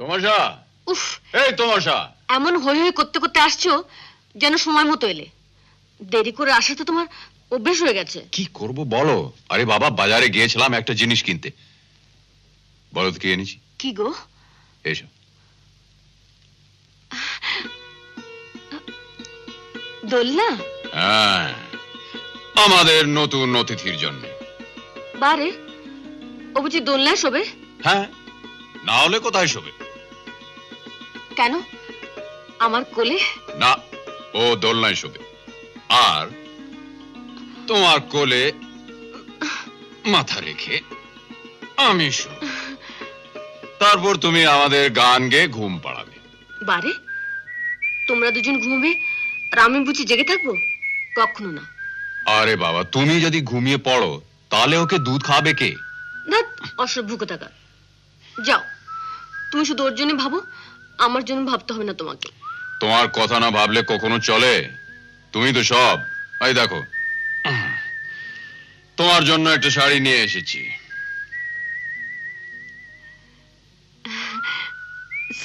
তোমাশা, উফ, এই তোমাশা, এমন হই হই করতে করতে আসছো যেন সময় মতো এলে। দেরি করে আসা তো তোমার অভ্যেস হয়ে গেছে। কি করব বলো? আরে বাবা, বাজারে গিয়েছিলাম একটা জিনিস কিনতে। বলো তো কি এনেছি? কি গো? এসো। দোলনা? হ্যাঁ, আমাদের নতুন অতিথির জন্য। বারে, ও বুঝি দোলনায় শোবে? হ্যাঁ, না হলে কোথায় শোবে? কেন, আমার কোলে? না, ও দোলনায় শোবে, আর তোমার কোলে মাথা রেখে আমি শোব। তারপর তুমি আমাদের গান গেয়ে ঘুম পাড়াবে। বারে, তোমরা দুজন ঘুমবে আর আমি বুঝি জেগে থাকবো? কখনো না। আরে বাবা, তুমি যদি ঘুমিয়ে পড়ো তাহলে ওকে দুধ খাবে কে? না, অসভ্য কোথাকার। যাও, তুমি শুধু ওর জন্য ভাবো, আমার জন্য ভাবতে হবে না তোমাকে। তোমার কথা না ভাবলে কখনো চলে? তুমি তো সব। এই দেখো, তোমার জন্য একটা শাড়ি নিয়ে এসেছি।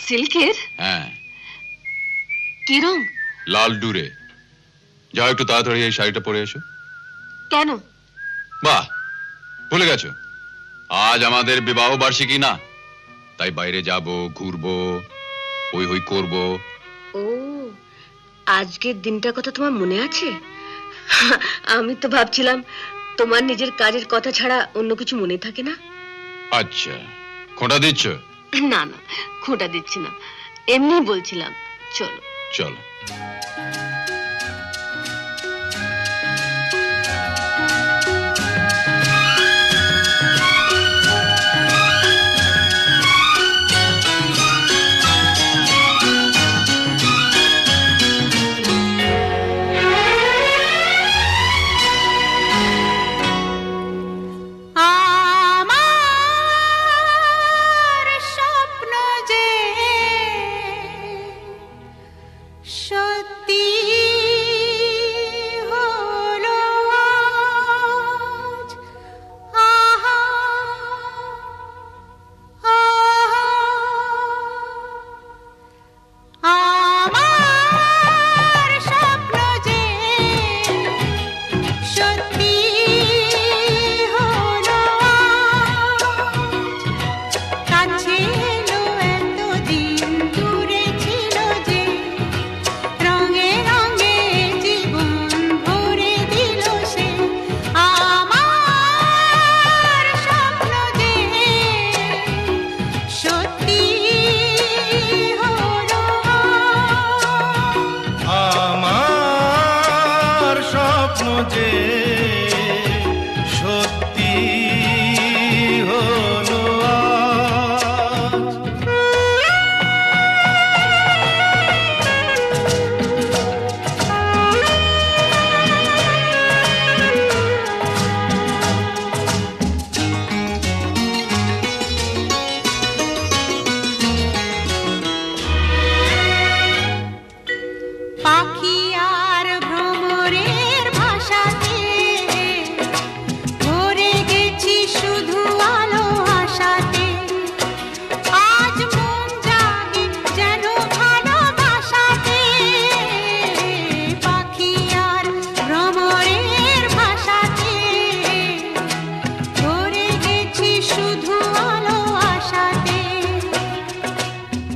সিল্কের? হ্যাঁ। কি রং? লাল ডুরে। যাও, একটু তাড়াতাড়ি এই শাড়িটা পরে এসো। কেন? বাহ, ভুলে গেছো আজ আমাদের বিবাহ বার্ষিকী না? তাই বাইরে যাব, ঘুরবো, হই হই করব। ও, আজকের দিনটার কথা তোমার মনে আছে? আমি তো ভাবছিলাম তোমার নিজের কাজের কথা ছাড়া অন্য কিছু মনে থাকে না। আচ্ছা, খোঁটা দিচ্ছ? না না, খোঁটা দিচ্ছি না, এমনি বলছিলাম। চলো চলো।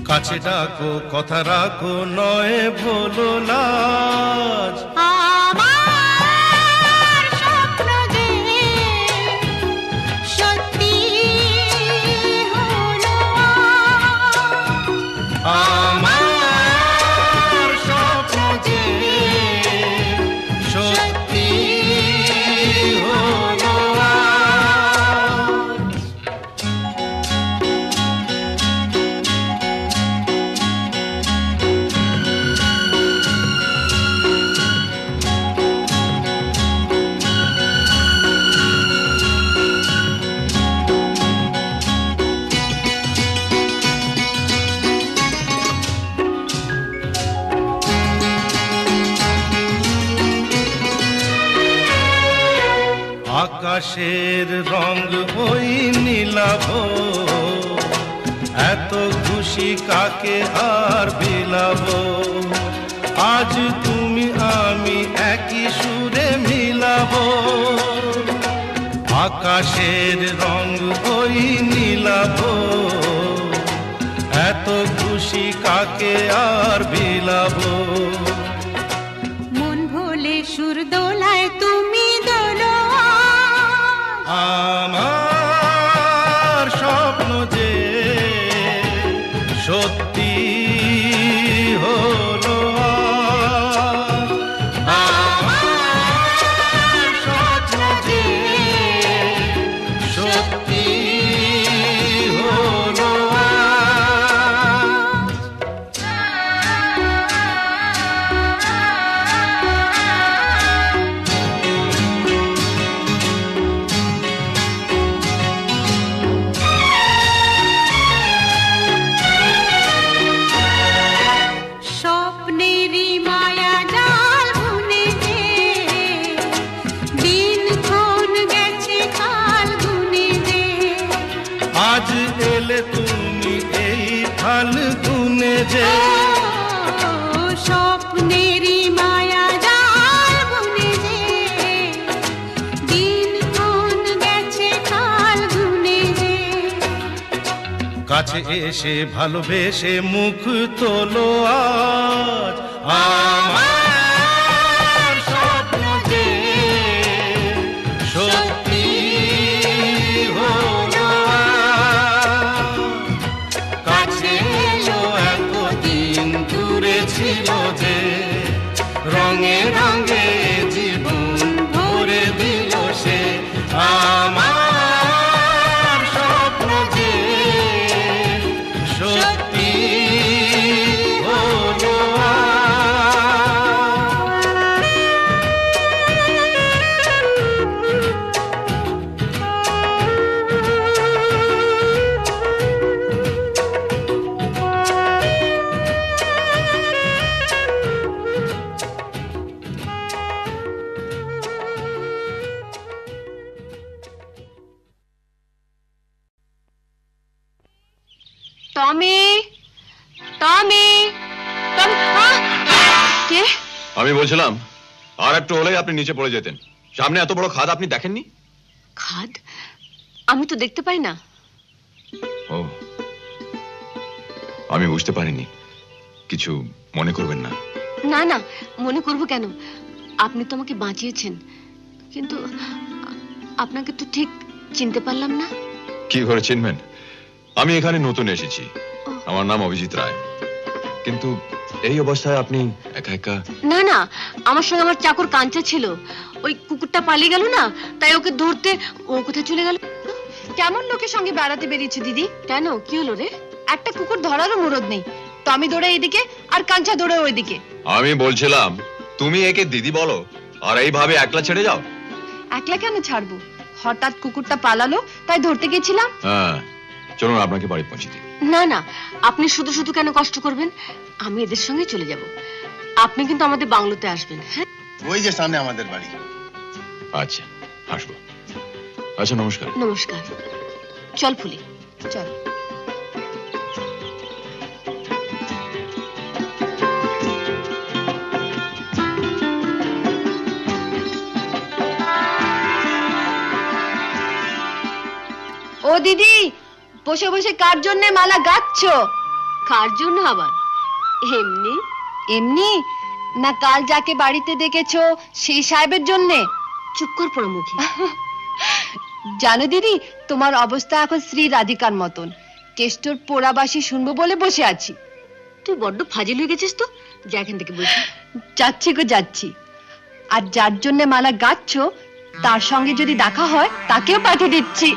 কাছে ডাকো, কথা রাখো, নয় ভুলো লাজ। আমার স্বপ্ন যে সত্যি হলো, আমার স্বপ্ন যে সত্যি হলো। আকাশের রং ওই নীলাভ, এত খুশি খুশি কাকে আর বিলাবো, আজ তুমি আমি একই সুরে মিলাবো, আকাশের রং ওই নীলাবো, এত খুশি কাকে আর বিলাবো। মন ভোলে সুর দোলায় তুমি দোলো আমার স্বপ্ন যে সত্যি হলো আজ, আমার স্বপ্ন যে সত্যি হলো আজ। স্বপ্নেরই মায়া জাল বুনে যে দিনক্ষণ গেছে কাল গুনে যে আজ এলে তুমি এই ফাল্গুনে যে, স্বপ্নেরই মায়া জাল বুনে যে দিনক্ষণ গেছে কাল গুনে যে কাছে এসে ভালোবেসে মুখ তোলো আজ, আমার স্বপ্ন যে সত্যি হলো আজ। কাছে এলো এতদিন দূরে ছিল যে, রঙে রঙে জীবন ভরে দিল সে, আমার স্বপ্ন যে সত্যি হলো আজ। টমি, টমি, টমি, কে? আমি বলছিলাম আর একটু হলেই আপনি নিচে পড়ে যেতেন। সামনে এত বড় খাদ আপনি দেখেননি? খাদ? আমি তো দেখতে পাই না। ও, আমি বুঝতে পারিনি, কিছু মনে করবেন না। না না, মনে করব কেন? আপনি তো আমাকে বাঁচিয়েছেন, কিন্তু আপনাকে তো ঠিক চিনতে পারলাম না। কি করে চিনবেন? আমি এখানে নতুন এসেছি, আমার নাম অভিজিৎ রায়, কিন্তু এই অবস্থায় আপনি একা একা। না না, আমার সঙ্গে আমার চাকর কাঞ্চা ছিল, ওই কুকুরটা পালিয়ে গেল না, তাই ওকে ধরতে ও কোথায় চলে গেল। কেমন লোকের সঙ্গে বেড়াতে বেরিয়েছে দিদি? কেন, কি হলো রে? একটা কুকুর ধরারও মুরদ নেই, টমি দৌড়ে এদিকে আর কাঞ্চা দৌড়ে ওইদিকে। আমি বলছিলাম তুমি একে দিদি বলো আর এইভাবে একলা ছেড়ে যাও। একলা কেন ছাড়বো? হঠাৎ কুকুরটা পালালো তাই ধরতে গেছিলাম। হ্যাঁ, চলুন আপনাকে বাড়ি পৌঁছে দিই। না না, আপনি শুধু শুধু কেন কষ্ট করবেন? আমি এদের সঙ্গে চলে যাব। আপনি কিন্তু আমাদের বাংলোতে আসবেন, হ্যাঁ? ওই যে সামনে আমাদের বাড়ি। আচ্ছা, আসবো। আচ্ছা, নমস্কার। নমস্কার। চল ফুলি, চল। ও দিদি, বসে বসে কার জন্য মালা গাচ্ছো? কার জন্য আবার? এমনি। এমনি না, কাল যাকে বাড়িতে দেখেছো সেই সাহেবের জন্যে? চুপ কর পোড়ামুখী। জানো দিদি, তোমার অবস্থা এখন শ্রী রাধিকার মতন। কেষ্টর পোড়াবাসি শুনবো বলে বসে আছি। তুই বড্ড ফাজিল হয়ে গেছিস তো, যা এখান থেকে বলছি। যাচ্ছি গো যাচ্ছি। আর যার জন্য মালা গাচ্ছো তার সঙ্গে যদি দেখা হয় তাকেও পাঠিয়ে দিচ্ছি।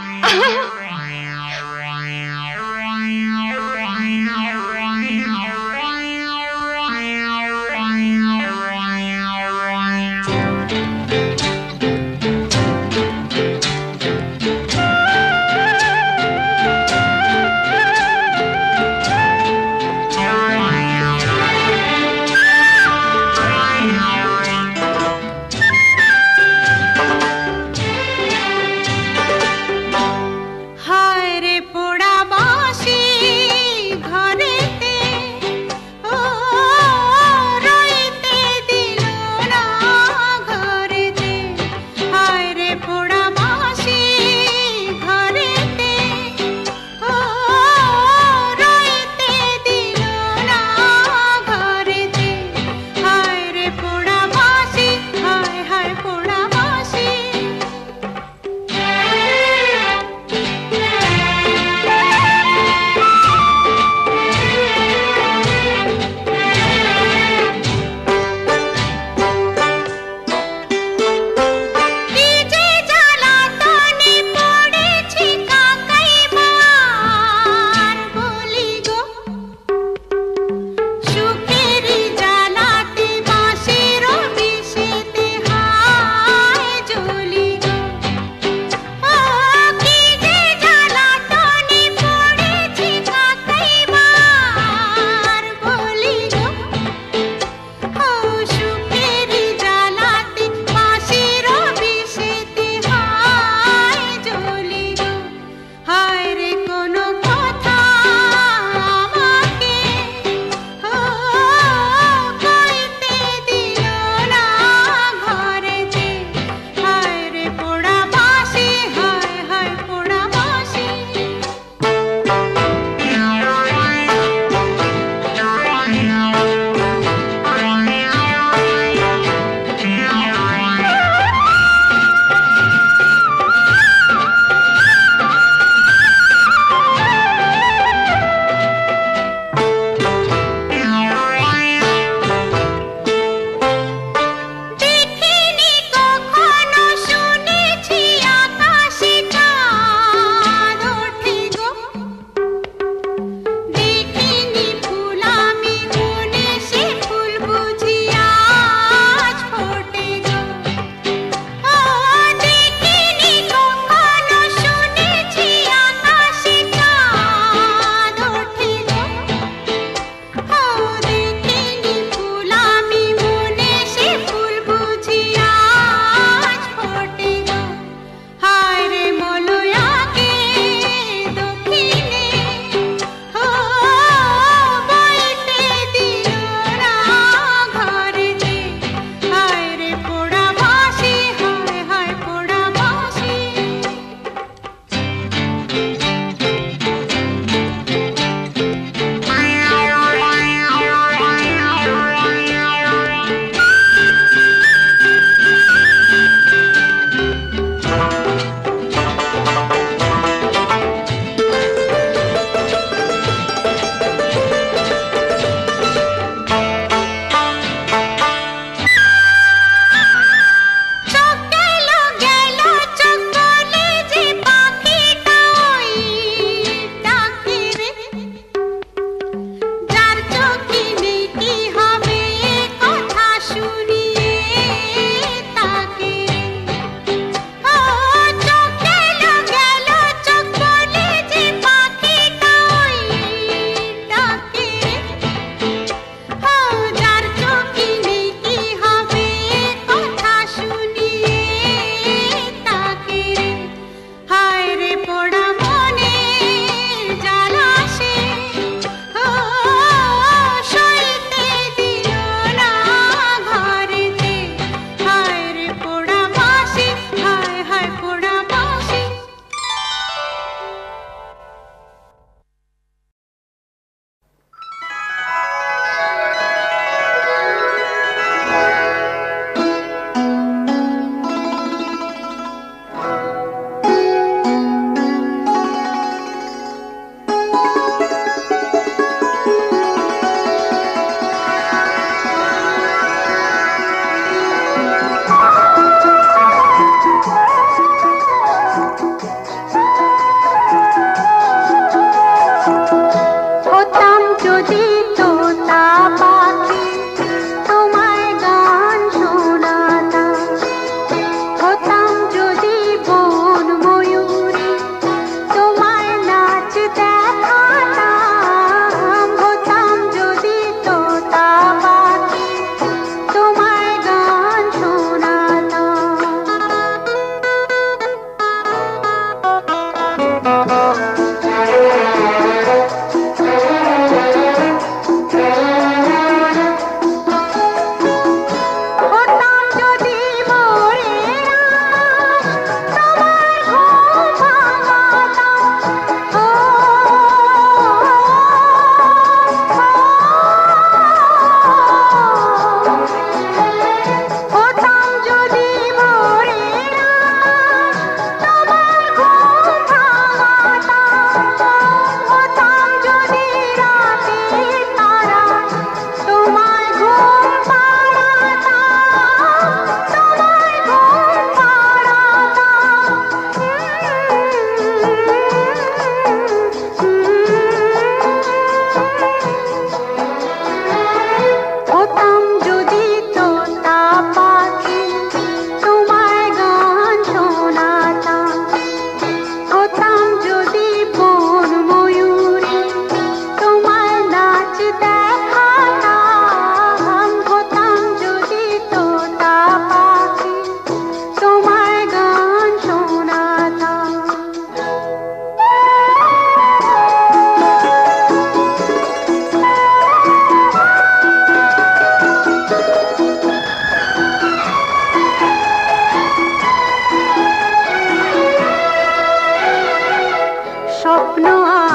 স্বপ্ন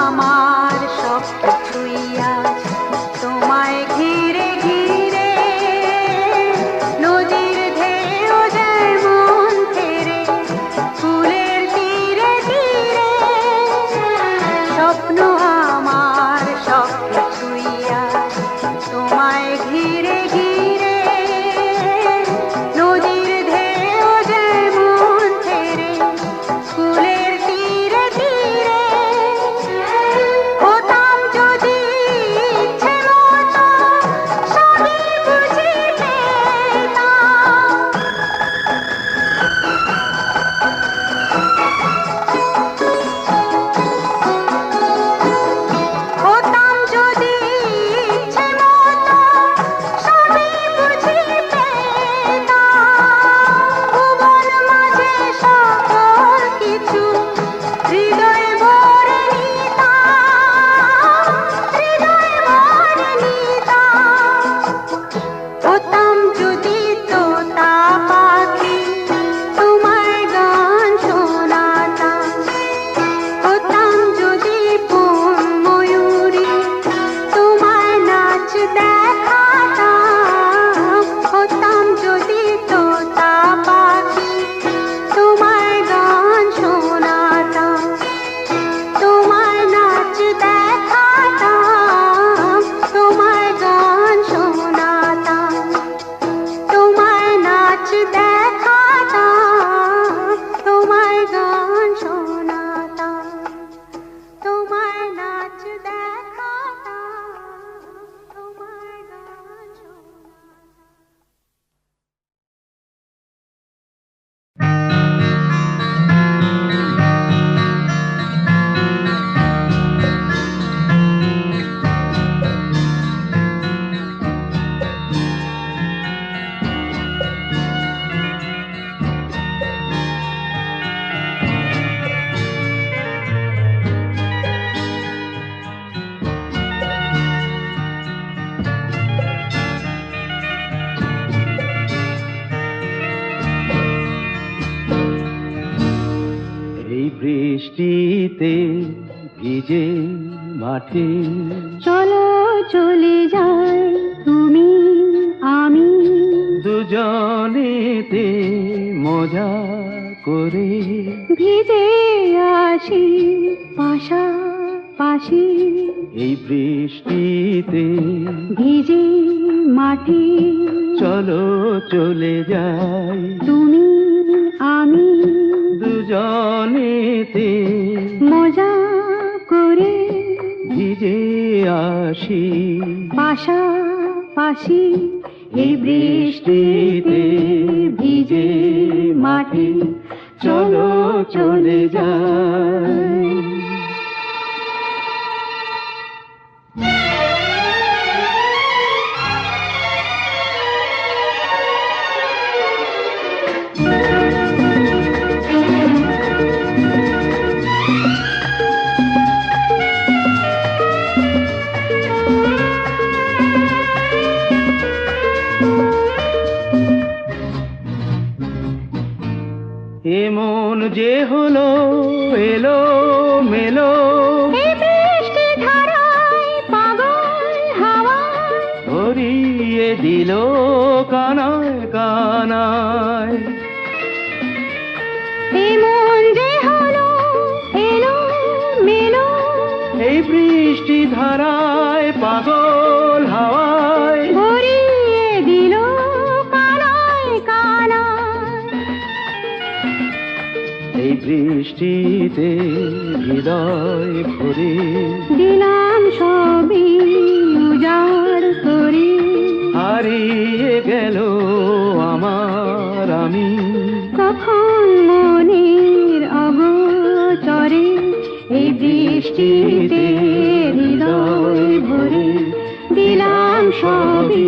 আমার সব কিছুই আজ তোমায় ঘিরে ঘিরে, নদীর ঢেউ যেমন ফেরে ফুলের তীরে তীরে। স্বপ্ন আমার সব কিছুই আজ তোমায় ঘিরে ঘিরে, নদীর ঢেউ যেমন ফেরে ফুলের তীরে তীরে। হতাম যদি ইচ্ছে মতো সবই বুঝি পেতাম। হতাম যদি ইচ্ছে মতো সবই বুঝি পেতাম। ভুবন মাঝে সকল কিছু হৃদয় ভরে নিতাম, হৃদয় ভরে নিতাম। হতাম যদি তোতা পাখি তোমার গান শোনাতাম। হতাম যদি বন ময়ূরী তোমার নাচ দেখাতাম। হতাম যদি তোতা পাখি তোমার গান শোনাতাম। তোমার নাচ দেখাতাম, তোমার গান শোনাতাম। তোমার নাচ দেখাতাম, তোমার গান শোনাতাম। তোমার নাচ দেখাতাম, তোমার গান শোনাতাম। এই বৃষ্টিতে ভিজে মাঠে চলো চলে যাই তুমি আমি, দুজনেতে মজা করে ভিজে আসি পাশাপাশি। এই বৃষ্টিতে ভিজে মাঠে চলো চলে যাই তুমি আমি, দুজনেতে মজা করে ভিজে আসি পাশাপাশি। এই বৃষ্টিতে ভিজে মাঠে চলো চলে যাই। এমন যে হলো এলো মেলো, এই বৃষ্টি ধারায় পাগল হাওয়ায় ধরিয়ে দিল কানায় কানায়। এমন যে হলো এলো মেলো, এই বৃষ্টি ধারায় পাগল হাওয়ায় ভরিয়ে দিল কানায় কানায়। এই বৃষ্টিতে হৃদয় ভরে দিলাম সবই উজাড় করে, হারিয়ে গেল আমার আমি। কখন মনের অগোচরে এই বৃষ্টিতে হৃদয় ভরে দিলাম সবই।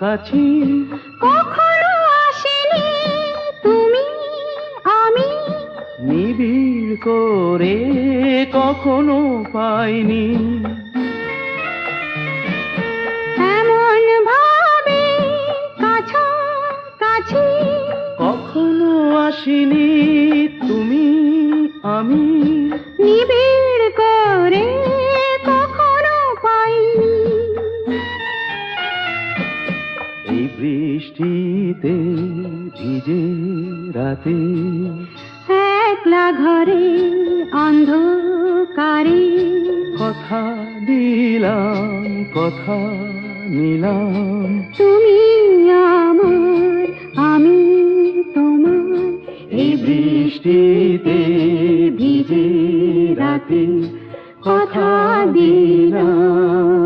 কাছাকাছি কখনো আসেনি তুমি আমি নিবিড় করে কখনো পাইনি এমন ভাবে কাছাকাছি কখনো আসিনি তুমি আমি নিবিড় করে কখনো পাইনি এই বৃষ্টিতে ভিজে রাতে একলা ঘরে অন্ধকারে কথা দিলাম কথা নিলাম তুমি আমার আমি তোমার এই বৃষ্টিতে ভিজে রাতে কথা দিলাম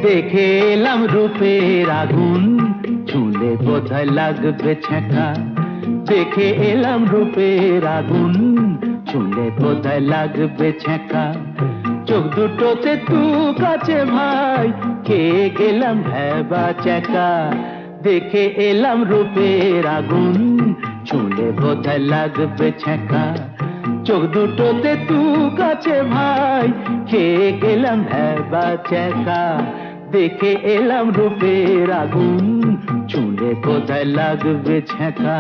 দেখে এলাম রূপের আগুন ছুঁলে বোধহয় লাগবে ছ্যাঁকা দেখে এলাম রূপের আগুন ছুঁলে বোধহয় লাগবে ছ্যাঁকা চোখ দুটোতে তু কাছে ভাই খেয়ে গেলাম ভ্যাবা চ্যাকা দেখে এলাম রূপের আগুন ছুঁলে বোধহয় লাগবে ছ্যাঁকা চোখ দুটোতে তু কাছে ভাই খেয়ে গেলাম ভ্যাবা চ্যাকা দেখে এলাম রূপের আগুন ছুঁলে কোথায় লাগবে ছ্যাঁকা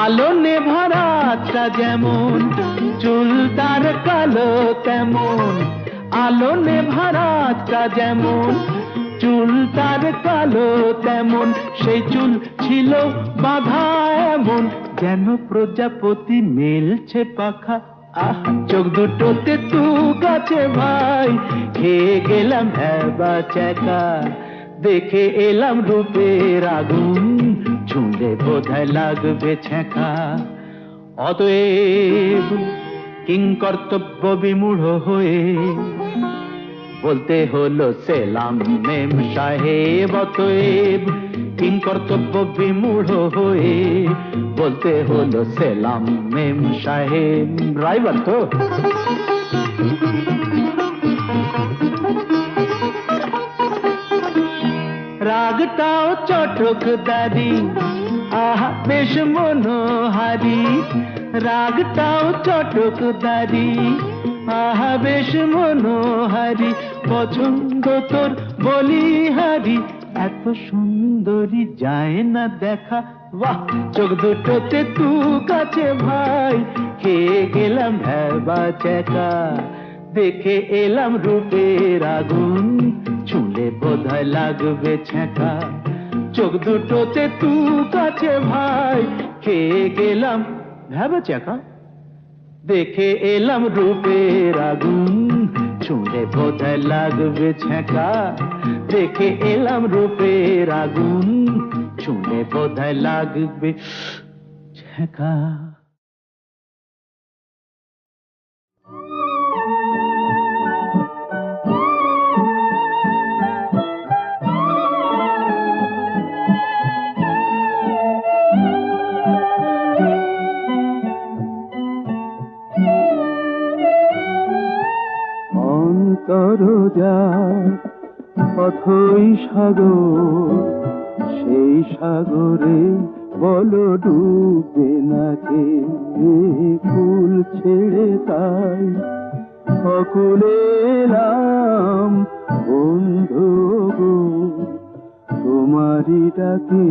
আলো নেভা রাতটা যেমন চুল তার কালো তেমন আলো নেভা রাতটা যেমন চুল তার কালো তেমন সেই চুল ছিল বাঁধা এমন যেন প্রজাপতি মেলছে পাখা আহা চোখ দুটোতে তু কাছে ভাই খেয়ে গেলাম ভ্যাবা চ্যাকা দেখে এলাম রূপের আগুন ছুঁলে বোধহয় লাগবে ছ্যাঁকা অতএব কিংকর্তব্য বিমূঢ় হয়ে বলতে হলো সেলাম মেম সাহেব অতএব কিংকর্তব্য বিমূঢ় হয়ে বলতে হলো সেলাম মেম সাহেব ড্রাইভার তো রাগটাও চটকদারি আহা বেশ মনোহারি রাগটাও চটকদারি আহা বেশ মনোহারি পছন্দ তোর বলিহারি এত সুন্দরী যায় না দেখা বাহ চোখ দুটোতে তু কাছে ভাই খেয়ে গেলাম ভ্যাবা চ্যাকা দেখে এলাম রূপের আগুন ছুঁলে বোধহয় লাগবে ছ্যাঁকা চোখ দুটোতে তু কাছে ভাই খেয়ে গেলাম ভ্যাবা চ্যাকা দেখে এলাম রূপের আগুন ছুঁলে বোধহয় লাগবে ছ্যাঁকা দেখে এলাম রূপের আগুন ছুঁলে বোধহয় লাগবে ছ্যাঁকা অন্তরজাল অথই সাগর সেই সাগরে বলো ডুবে না কে কুল ছেড়ে তাই অকুলে এলাম বন্ধু গো তোমারই ডাকে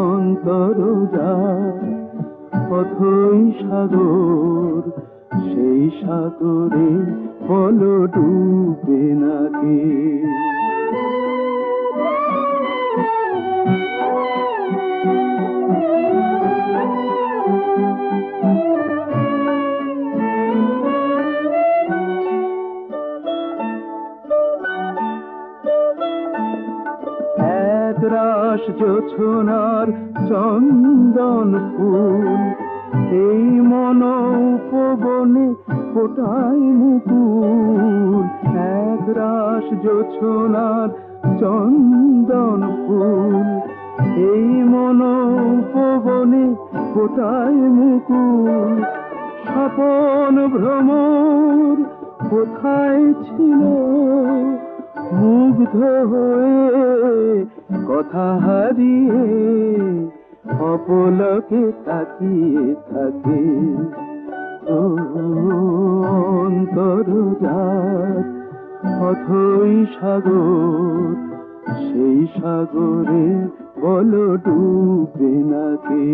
অন্তরজাল অথই সাগর সেই সাগরে বলো ডুবে না কে একরাশ জোছনার চন্দন ফুল, এই মন উপবনে ফোটায় মুকুল, এক রাস জোছনার চন্দন ফুল, এই মন উপবনে ফোটায় মুকুল। স্বপন ভ্রমর কোথায় ছিল, মুগ্ধ হয়ে কথা হারিয়ে অপলকে তাকিয়ে থাকে। ও অন্তরজাত অথই সাগর, সেই সাগরে বলো ডুবে নাকি।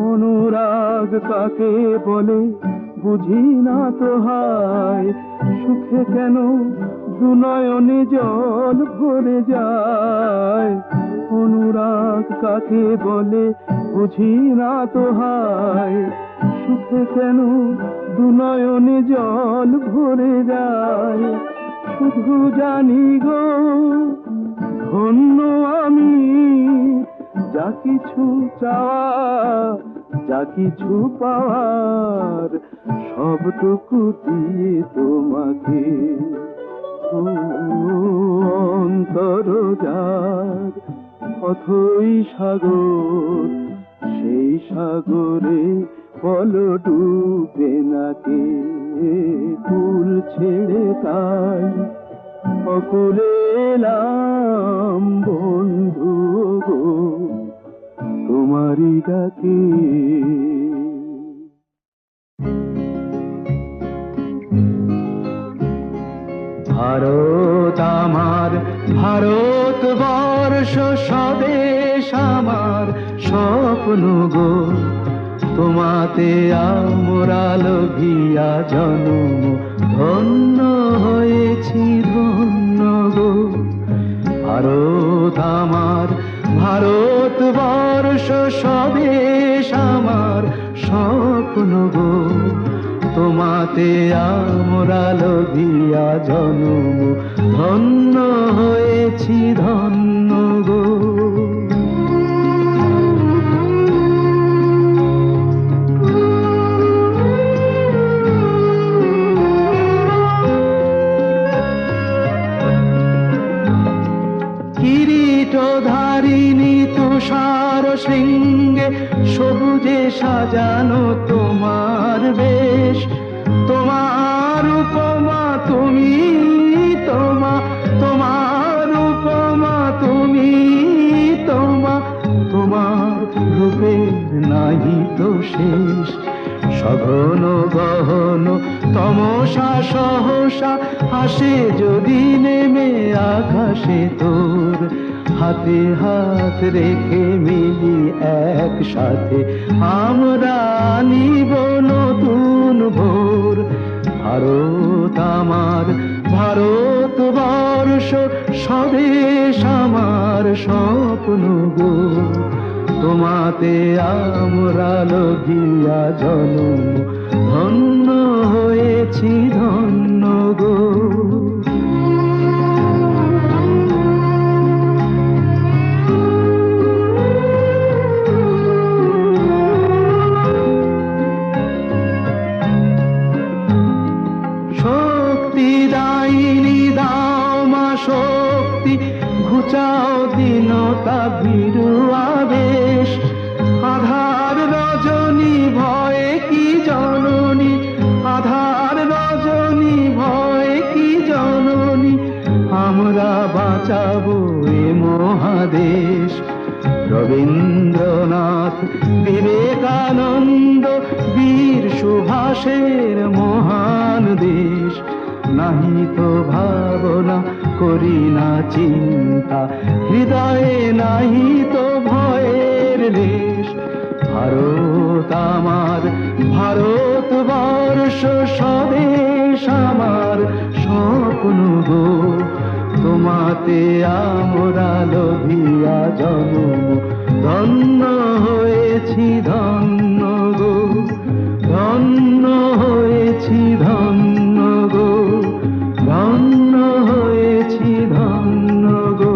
অনুরাগ কাকে বলে বুঝি না তো হায়, সুখে কেন দুনয়নে জল ভরে যায়। অনুরাগ কাকে বলে বুঝি না তো হায়, সুখে কেন দুনয়নে জল ভরে যায়। শুধু জানি গো ধন্য আমি, যা কিছু চাওয়া যা কিছু পাওয়ার সবটুকু দিয়ে তোমাকে। ও অন্তরজাত অথই সাগর, সেই সাগরে বলো ডুবে নাকি। কুল ছেড়ে তাই অকুলে এলাম বন্ধু গো তোমারই ডাকে। ভারত আমার, ভারতবর্ষ স্বদেশ আমার স্বপ্ন গো, তোমাতে আমরা লোভিয়া জন্ম ধন্য হয়েছি ধন্য গো। ভারত আমার, ভারতবর্ষ স্বদেশ আমার স্বপ্ন গো, তোমাতে আমরা লোভিয়া জন্ম ধন্য হয়েছি ধন্য গো। কিরীটধারিণী তুষার শৃঙ্গে সবুজে সাজানো তোমার বেশ, তোমার উপমা তুমি তোমার উপমা তুমি তোমার রূপের নাহি তো শেষ। সঘন গহন তমসা সহসা হাসে যদি নেমে আকাশে তোর, হাতে হাত রেখে মিলি একসাথে আমরা নিব নতুন ভোর। ভারত আমার, ভারতবর্ষ স্বদেশ আমার স্বপ্ন গো, তোমাতে আমরা লোভিয়া জন্ম ধন্য হয়েছি ধন্য গো। শক্তি দায়িনী দাও মা শক্তি, ঘুচাও দীনতা ভীরু আবেশ। আধার রজনী ভয়ে কি জননী, আধার রজনী ভয়ে কি জননী, আমরা বাঁচাবো এ মহাদেশ। রবীন্দ্রনাথ বিবেকানন্দ বীর সুভাষের মহান দেশ, নাহি তো ভাবনা করি না চিন্তা, হৃদয়ে নাহি তো ভয়ের লেশ। ভারত আমার, ভারতবর্ষ স্বদেশ আমার স্বপ্ন গো, তোমাতে আমরা লোভিয়া জনম ধন্য হয়েছি ধন্য গো, ধন্য হয়েছি ধন্য গো, ধন্য হয়েছি ধন্য গো।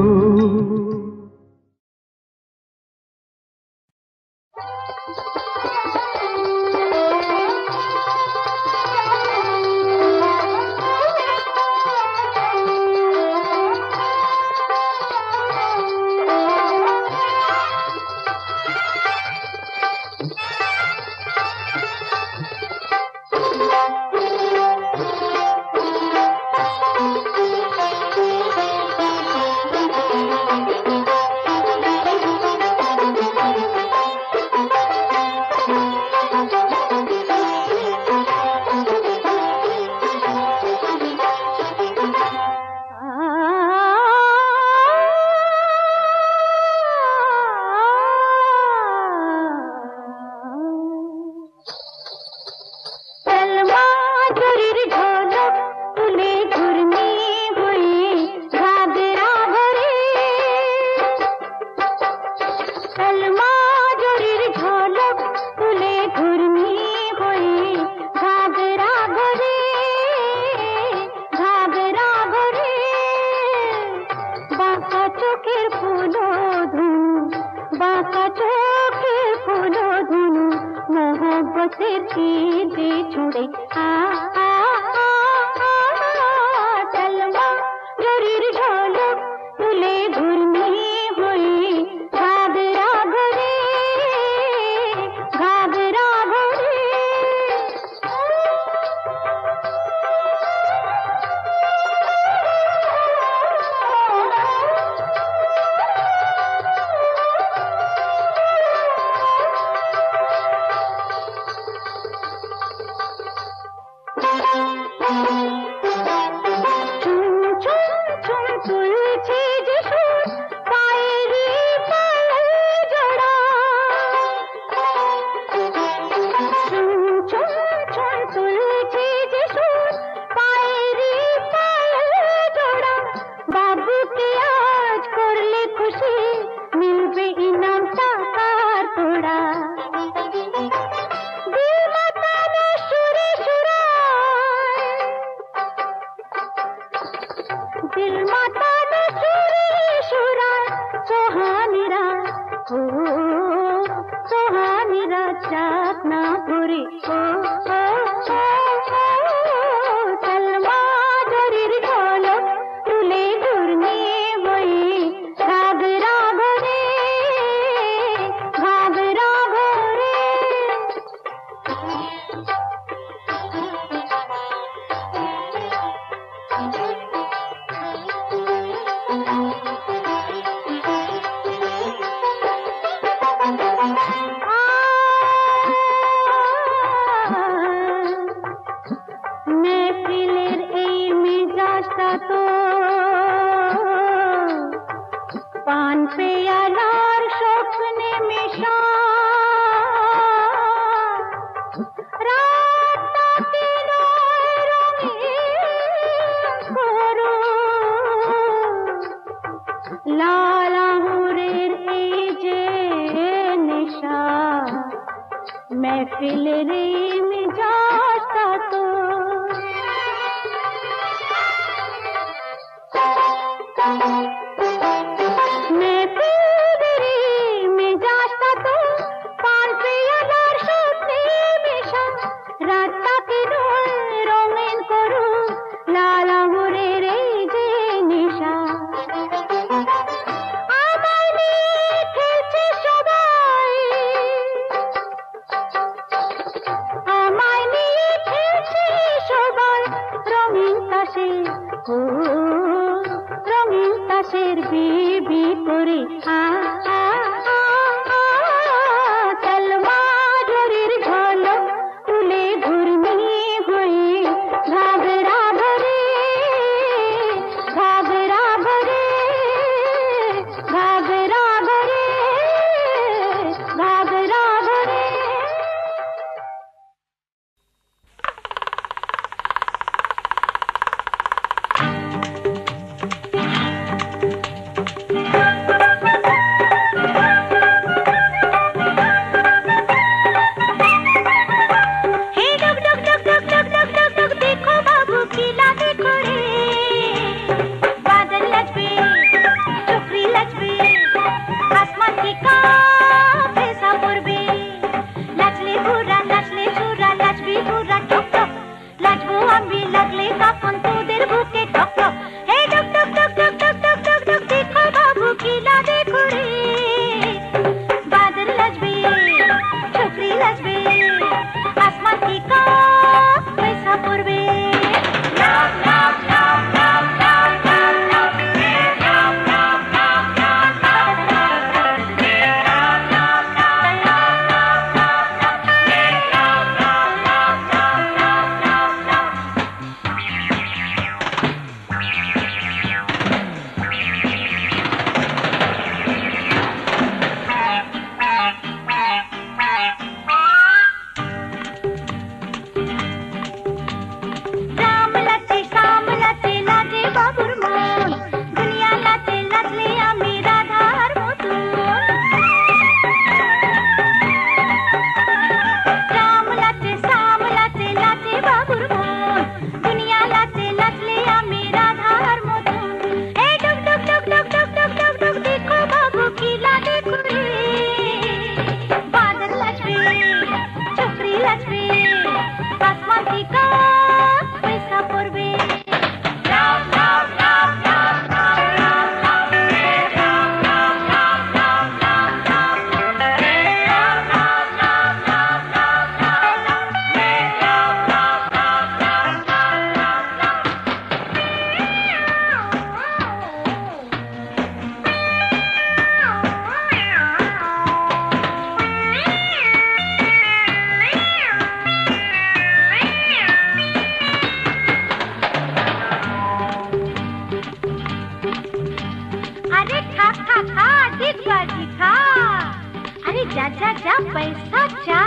जा जा जा पैसा जा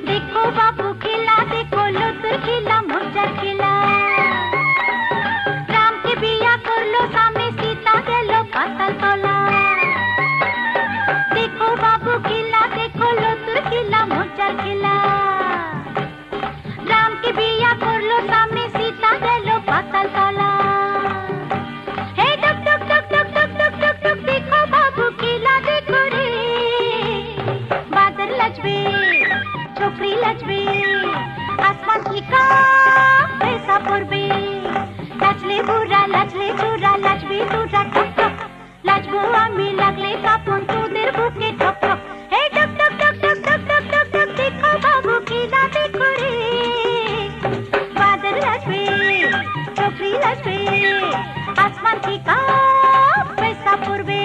देखो बाबू खिला देखो लुतुर खिला मोटर खिला राम के बिया करलो सामे सीता गेलो पाताल तला देखो बाबू खिला देखो लुतुर खिला मोटर खिला राम के बिया करलो सामे सीता गेलो पाताल तला हे टक टक टक टक टक टक टक टक देखो बाबू खिला देखो रे बादल लचबे छोकरी लचबे आसमान की का पैसा पड़बे लचले बुरा लचले चूरा लचबे तुरा ठक ठक लचबो आमी लगले कापुन तुदेर बुके ठक ठक हे टक टक टक टक टक टक टक टक देखो बाबू खिला देखो रे बादल लचबे छोकरी लचबे आसमान की का पैसा पड़बे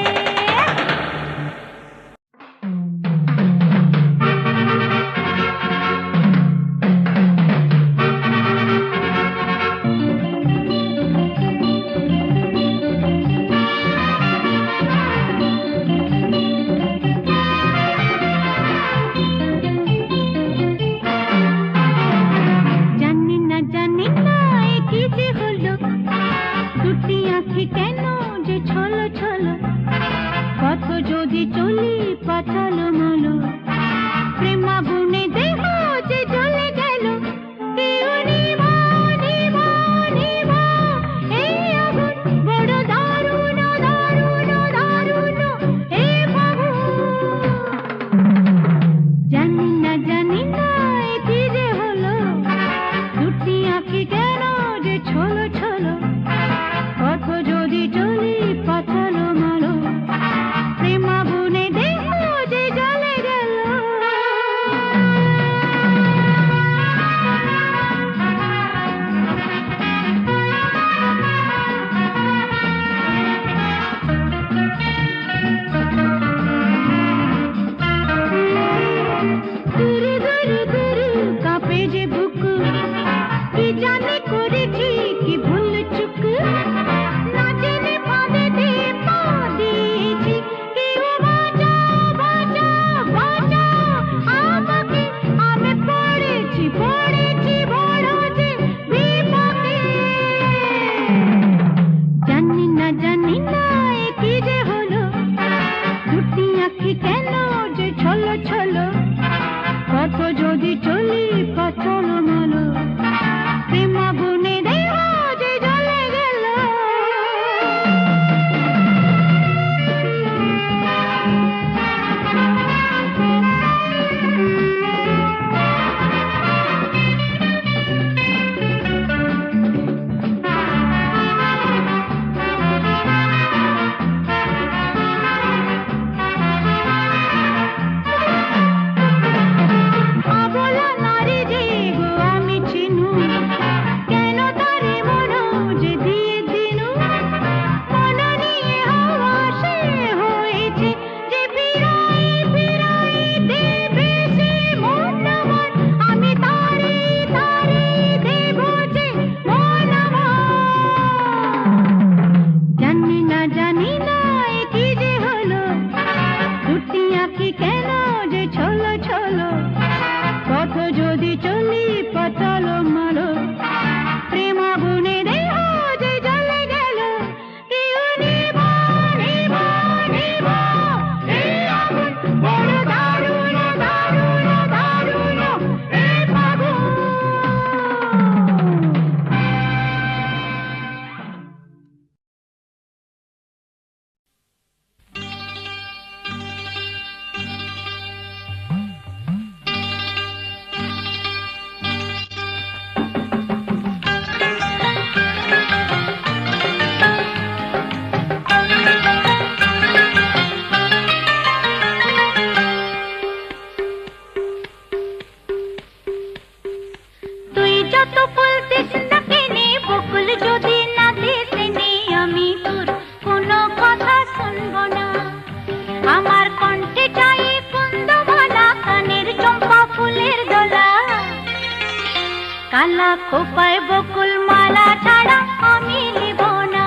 কালা খোপায় বকুল মালা ছাড়া আমি নিব না।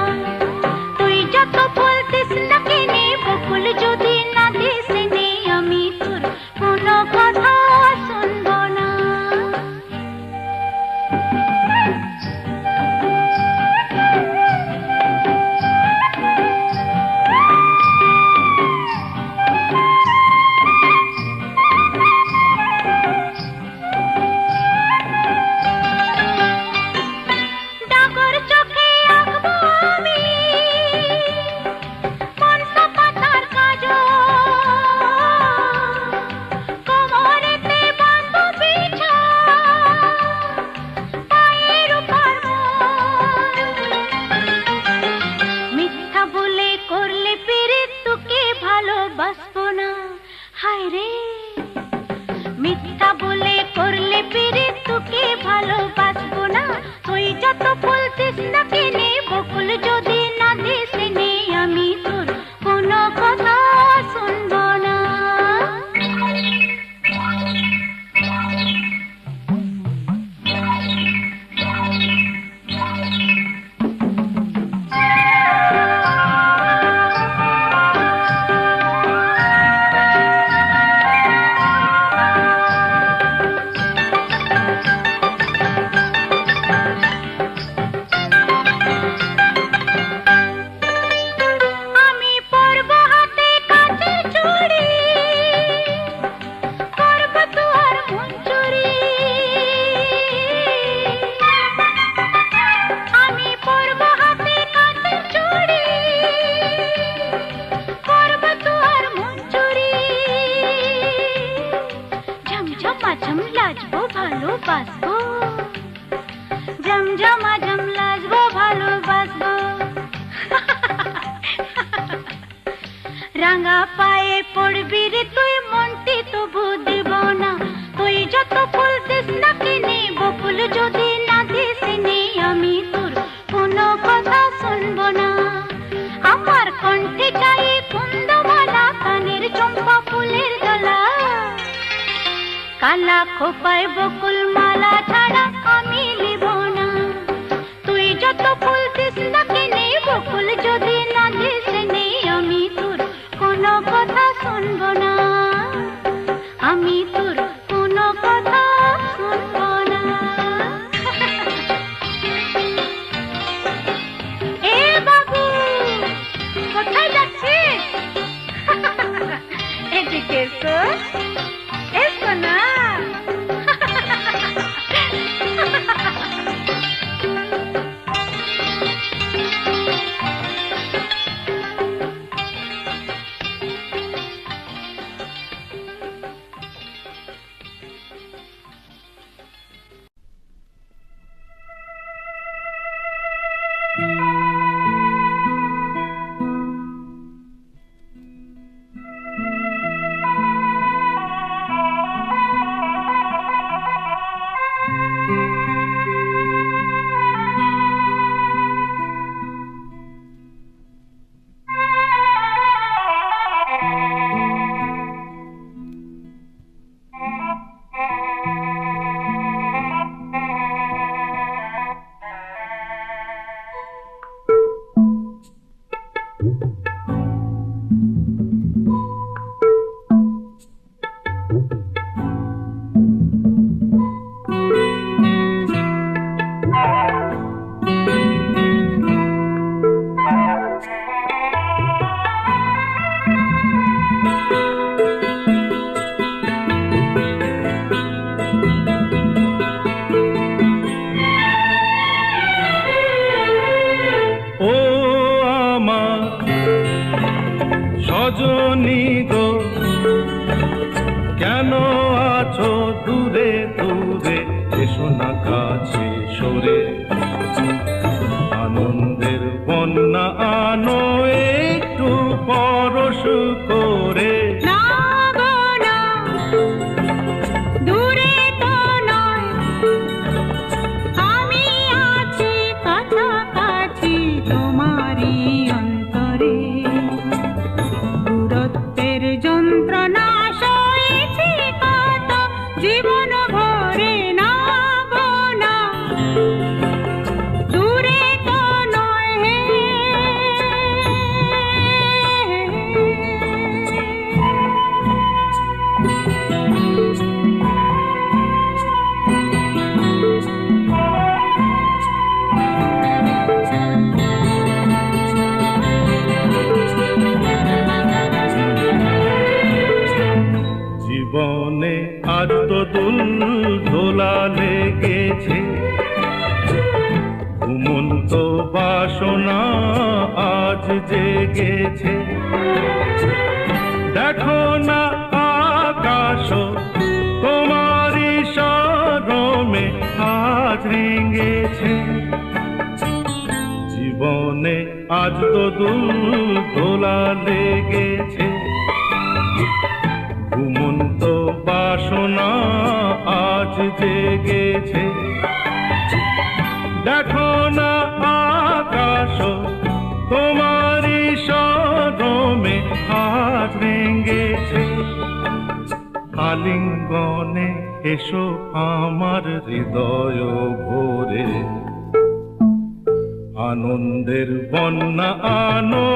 তুই যত বলতিস না কেনে বকুল যদি না দিস নে ভালোবাসবো না। হায় রে মিথ্যা বলে করলে পিরে তোকে ভালোবাসবো না। তুই যত বলতিস না কেনে বকুল যদি না দিস নে আমি তোর কোনো কথা শুনবো না। রাঙা পায়ে পড়বি রে তুই মনটি তবু দিব না। তুই যত বলতিস না কিনে বকুল যদি না দিস নে আমি তোর কোনো কথা শুনবো না। আমার কণ্ঠে চাই কুন্দমালা কানের চম্পা ফুলের দলা। কালা খোপায় বকুল মালা ছাড়া আমি লিব না। তুই যত বলতিস না কিনে বকুল যদি না দিস নে আমি তোর কোনো কথা শুনবো না। আমি তোর কোনো কথা শুনবো না। এ বাবু কোথায় যাচ্ছিস? এদিকে এসো, এসো না। সজনী গো কেন আছো দূরে দূরে, এসো না কাছে সরে। আনন্দের বন্যা আনো একটু পরশ করে। জীবনে আজ তো দুল দোলা লেগেছে, ঘুমন্ত বাসনা আজ জেগেছে। দেখো না আকাশ তোমারই শরমে আজ রেঙেছে। জীবনে আজ তো দুল দোলা লেগেছে, জেগেছে, দেখো না আকাশ তোমারই সরমে হাত ভেঙেছে। আলিঙ্গনে এসো আমার হৃদয় ভরে, আনন্দের বন্যা আনো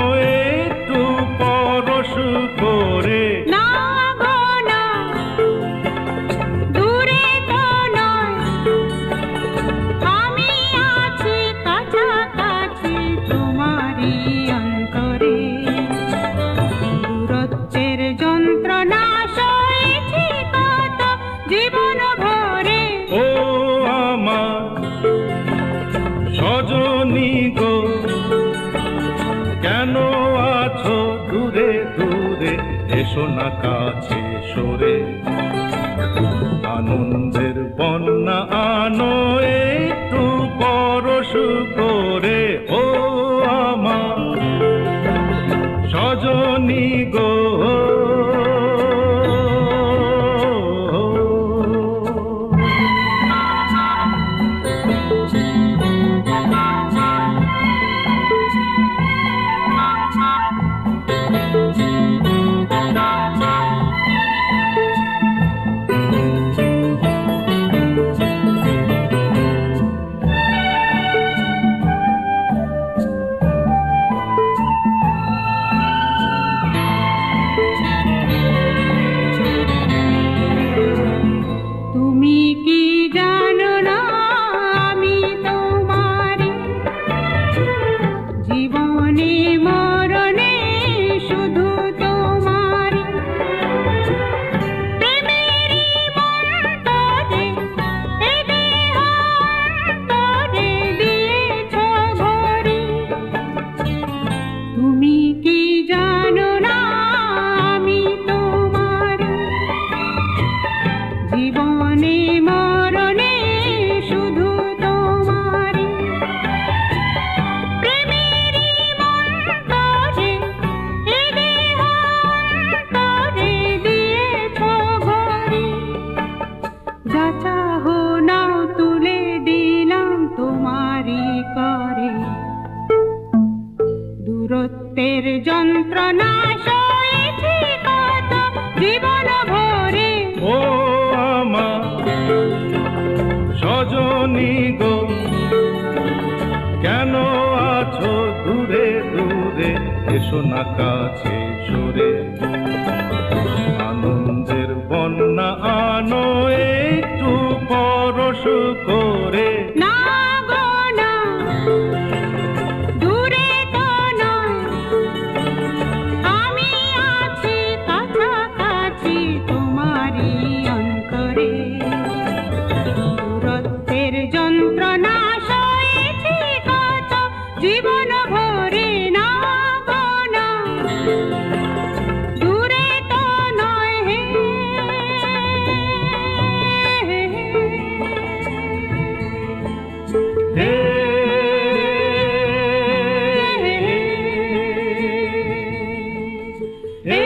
একটু পরশ করে। না গো না, দূরে তো নয়, আমি আছি কাছাকাছি তোমারই অন্তরে। দূরত্বের যন্ত্রণা সয়েছি কত জীবন ভরে। ও আমার সজনী গো, কেন আছো দূরে দূরে, এসো না কাছে সরে। আনন্দের বন্যা আনো একটু পরশ করে। ও আমার সজনী গো। তুমি কি জানো না আমি তোমারি, জীবনে মরণে শুধু তোমারি। প্রেমেরই মন্তরে এ দেহ অন্তরে দিয়েছ ভরি। তুমি কি জানো না আমি তোমারি, জীবনে মরণে শুধু তোমারি। প্রেমেরই মন্তরে এ দেহ অন্তরে দিয়েছ ঘরি। যা চাহো নাও তুলে দিলাম তোমারি করে। দূরত্বের যন্ত্রণা সয়েছি কত জীবন ভরে। ও আমার সজনী গো, কেন আছো দূরে দূরে, এসো না কাছে সরে। আনন্দের বন্যা আনো একটু পরশ করে। না গো না, দূরে তো নয়, আমি আছি কাছাকাছি তোমারই অন্তরে। দূরত্বের যন্ত্রণা সয়েছি কত জীবন ভরে। না গো না, দূরে তো নয়, হে হে হে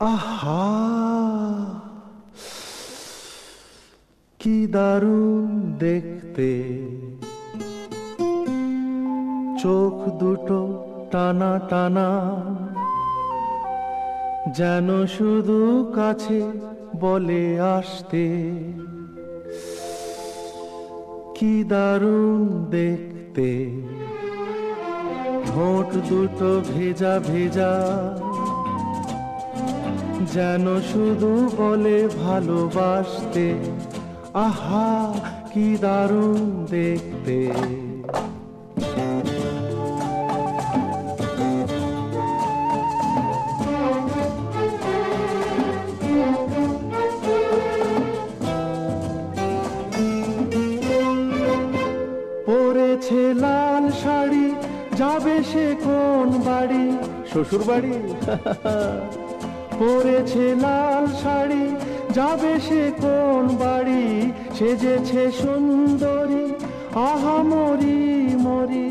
আহা কি দারুণ দেখতে, চোখ দুটো টানা টানা, যেন শুধু কাছে বলে আসতে। কি দারুণ দেখতে, ঠোঁট দুটো ভেজা ভেজা, যেন শুধু বলে ভালোবাসতে। আহা কি দারুণ দেখতে। পরেছে লাল শাড়ি, যাবে সে কোন বাড়ি? শ্বশুর বাড়ি। পরেছে লাল শাড়ি, যাবে সে কোন বাড়ি? সেজেছে সুন্দরী, আহা মরি মরি,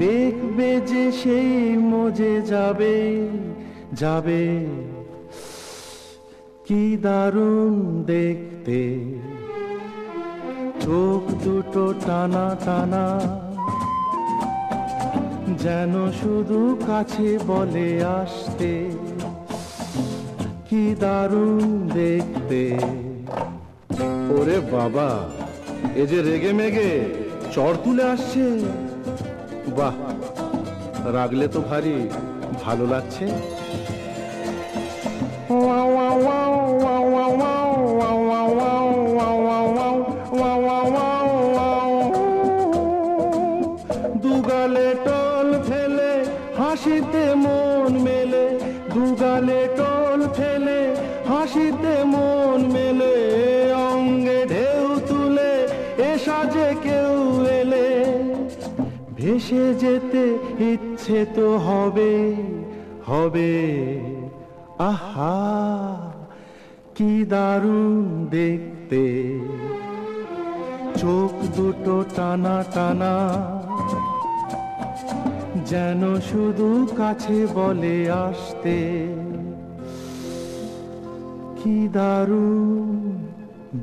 দেখবে যে সেই মজে যাবে যাবে কি দারুণ দেখতে, চোখ দুটো টানা টানা, যেন শুধু কাছে বলে আসতে, কি দারুণ দেখতে। ওরে বাবা, এ যে রেগে মেগে চড় তুলে আসছে, বাহ, রাগলে তো ভারী ভালো লাগছে। দুগালে টল ফেলে হাসিতে মন মেলে, দুগালে টল ফেলে হাসিতে মন মেলে, অঙ্গে ঢেউ তুলে এ সাজে কেউ এলে, ভেসে যেতে ইচ্ছে তো হবে হবে। আহা, কি দারুণ দেখতে, চোখ দুটো টানা টানা, যেন শুধু কাছে বলে আসতে, কি দারুণ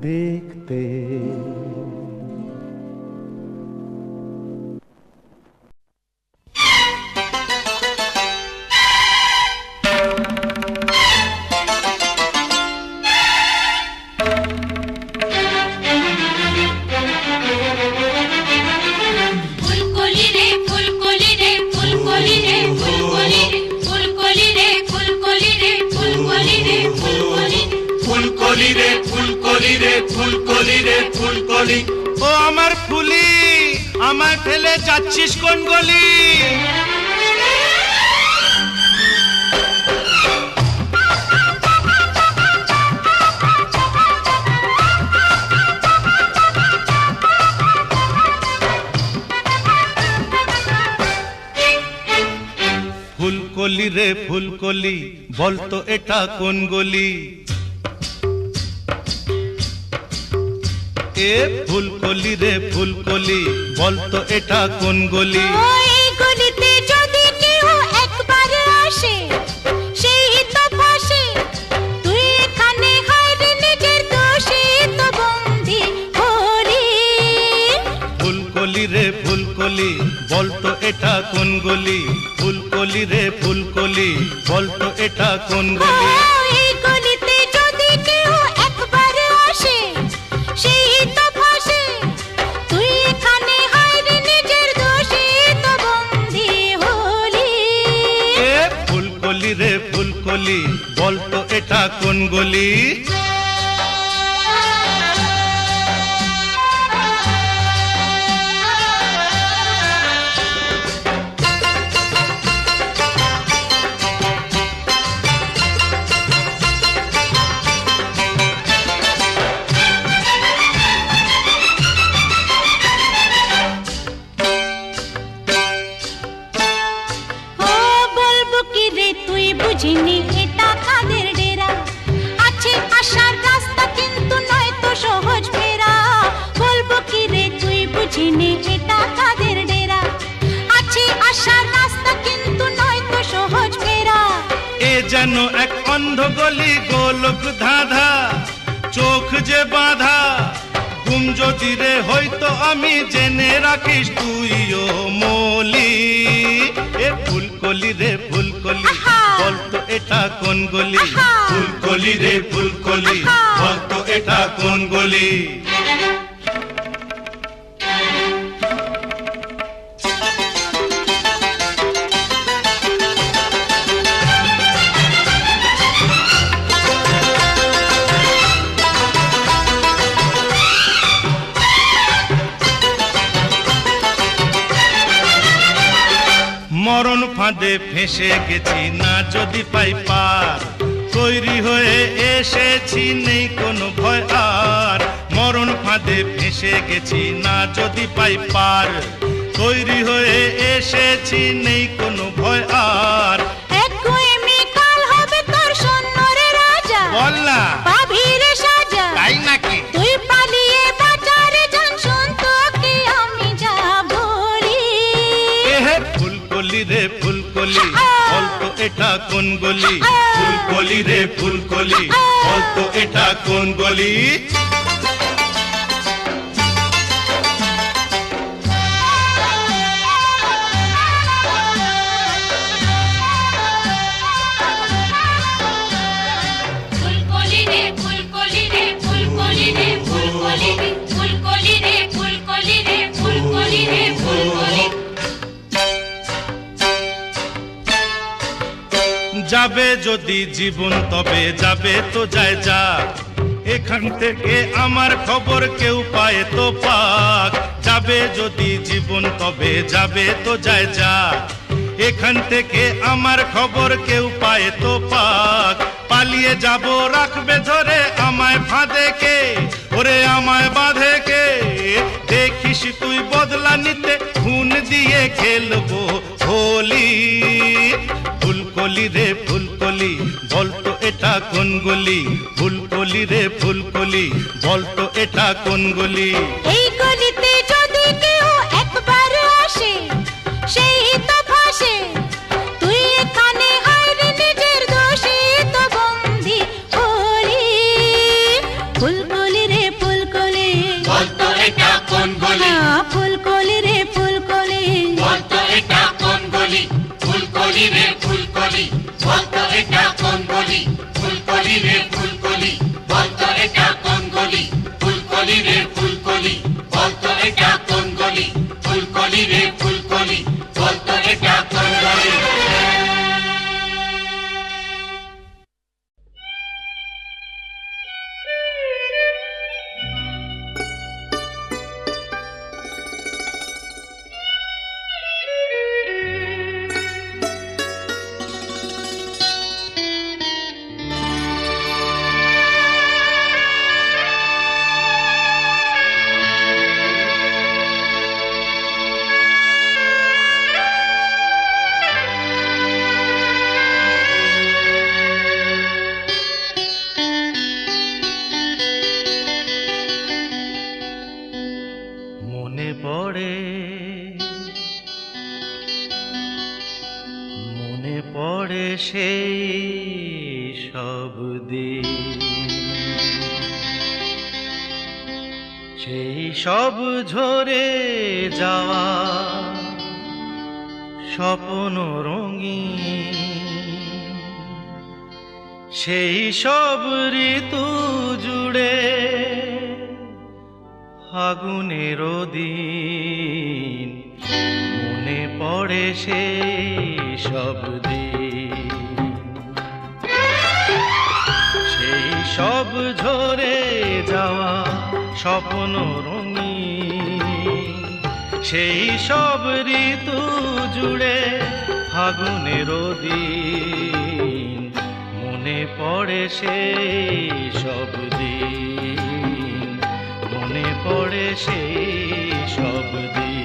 দেখতে। ও আমার ফুলি, আমায় ফেলে যাচ্ছিস কোন গলি? ফুলকলি রে ফুলকলি, বলতো এটা কোন গলি? এ ফুলকলি রে ফুলকলি, বলতো এটা কোন গলি? ওই গলিতে যদি কেউ একবার আসে, সেই তো ফাঁসে, তুই এখানে হায়রে নিজের দোষে তো বন্দি হলি। ফুলকলি রে ফুলকলি, বলতো এটা কোন গলি? ফুলকলি রে ফুলকলি, বলতো এটা কোন গলি? ওই গলিতে যদি কেউ একবার আসে, সেই তো ফাঁসে, তুই এখানে হায়রে নিজের দোষে তো বন্দি হলি। এ ফুলকলি রে ফুলকলি, বলতো এটা কোন গলি? ও বলবো কি রে তুই বুঝিনি এটা কাদের ডেরা, আছে আসার রাস্তা কিন্তু নয় তো সহজ ফেরা। বলবো কি রে তুই বুঝিনি এটা কাদের ডেরা, আছে আসার রাস্তা কিন্তু নয় তো সহজ ফেরা। এ যেন এক অন্ধ গলি, গোলক ধাঁধা, চোখ যে বাঁধা, ঘুম যদি রে হয়তো আমি, জেনে রাখিস তুইও মলি। এ ফুলকলি রে ফুলকলি, আহা। বলতো এটা কোন গলি? আহা। ফুলকলি রে ফুলকলি, আহা। বলতো এটা কোন গলি? মরণ ফাঁদে ফেঁসে গেছি না যদি পাই পার, তৈরি হয়ে এসেছি নেই কোনো ভয় আর। মরণ ফাঁদে ফেঁসে গেছি না যদি পাই পার, তৈরি হয়ে এসেছি নেই কোনো ভয় আর। এক গুয়েমি কাল হবে তোর সৈন্যরে রাজা, বল না, পাবি রে সাজা। তাই নাকি? তুই পালিয়ে বাজারে যান, শুন তোকে আমি যা বলি। এ হে ফুলকলি ফুলকলি রে ফুলকলি বলতো এটা কোন গলি ফুলকলি রে ফুলকলি বলতো এটা কোন গলি ফুলকলি রে ফুলকলি রে ফুলকলি রে ফুলকলি রে ফুলকলি রে ফুলকলি রে ফুলকলি রে ফুলকলি যাবে যদি জীবন তবে যাবে তো যায় যাক এখান থেকে আমার খবর কেউ পায় তো পাক যাবে যদি জীবন তবে যাবে তো যায় যাক এখান থেকে আমার খবর কেউ পায় তো পাক পালিয়ে যাব রাখবে ধরে আমায় ফাঁদে কে ওরে আমায় বাঁধে কে দেখিস তুই বদলা নিতে খুন দিয়ে খেলবো হোলি ফুলকলি রে ফুলকলি বলতো এটা কোন গলি ফুলকলি রে ফুলকলি বলতো এটা কোন গলি এই গলিতে যদি কেউ একবার আসে সেই তো ফাঁসে তুই এখানে হায়রে নিজের দোষে তো বন্দি হলি ফুলকলি রে ফুলকলি বলতো এটা কোন গলি ফুলকলি রে ফুলকলি বলতো এটা কোন গলি ফুলকলি রে ফুলকলি বলতো এটা কোন গলি ফুলকলি রে ফুলকলি বলতো এটা কোন গলি ফুলকলি রে ফুলকলি বলতো এটা কোন গলি ফুলকলি রে ফুলকলি বলতো এটা কোন গলি মনে পড়ে সেই সব দিন সেই সব ঝরে যাওয়া স্বপ্ন রঙিন সেই সব ঋতু জুড়ে আগুনের দিন মনে পড়ে সেই সব দিন সেই সব ঝরে যাওয়া স্বপ্ন রঙিন সেই সব ঋতু জুড়ে আগুনের দিন মনে পড়ে সেই সব দিন মনে পড়ে সেই সব দিন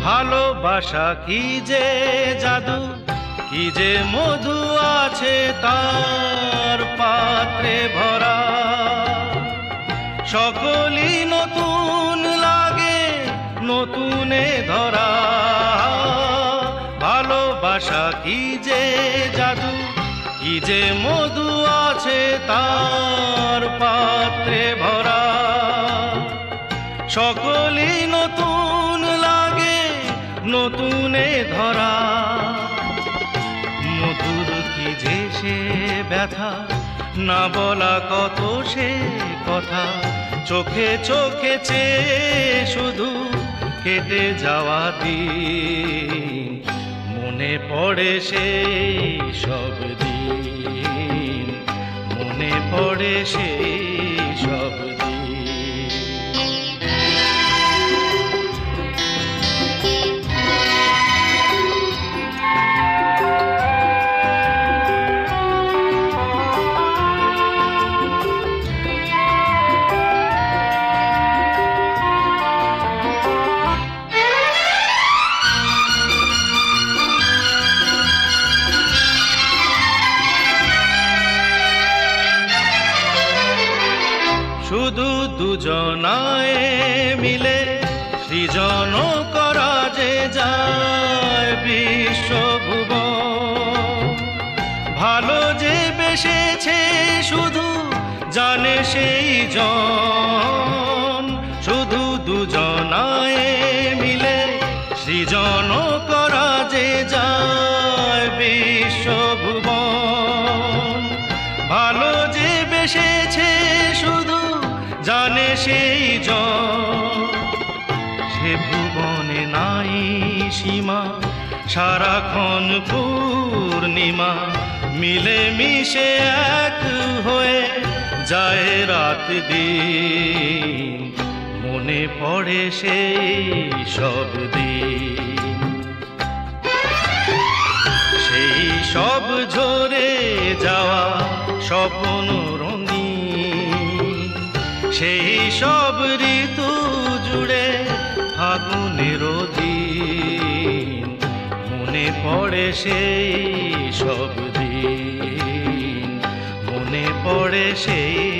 ভালোবাসা কি যে জাদু কি যে মধু আছে তার পাত্রে ভরা সকলই নতুন লাগে নতুনে ধরা ভালোবাসা কি যে জাদু কি যে মধু আছে তার পাত্রে ভরা সকলই নতুন লাগে নতুনে ধরা মধুর কি যে সে ব্যথা না বলা কত সে কথা চোখে চোখে চেয়ে শুধু কেটে যাওয়া দিন মনে পড়ে সেই সব দিন, মনে পড়ে সেই সব দিন। শুধু দুজনায় মিলে সৃজন করা যে যায় বিশ্বভুবন, ভালো যে বেসেছে শুধু জানে সেই জন। শুধু দুজনায় মিলে সৃজন করা যে যায় বিশ্বভুবন, ভালো যে বেসেছে শুধু জানে সেই জন। সে ভুবনে নাই সীমা, সারাক্ষণ পূর্ণিমা, মিলে মিশে এক হয়ে যায় রাত দিন, মনে পড়ে সেই সব দিন। সেই সব ঝরে যাওয়া স্বপ্ন রঙিন, সেই সব ঋতু জুড়ে ফাগুনের দিন, মনে পড়ে সেই সব দিন, মনে পড়ে সেই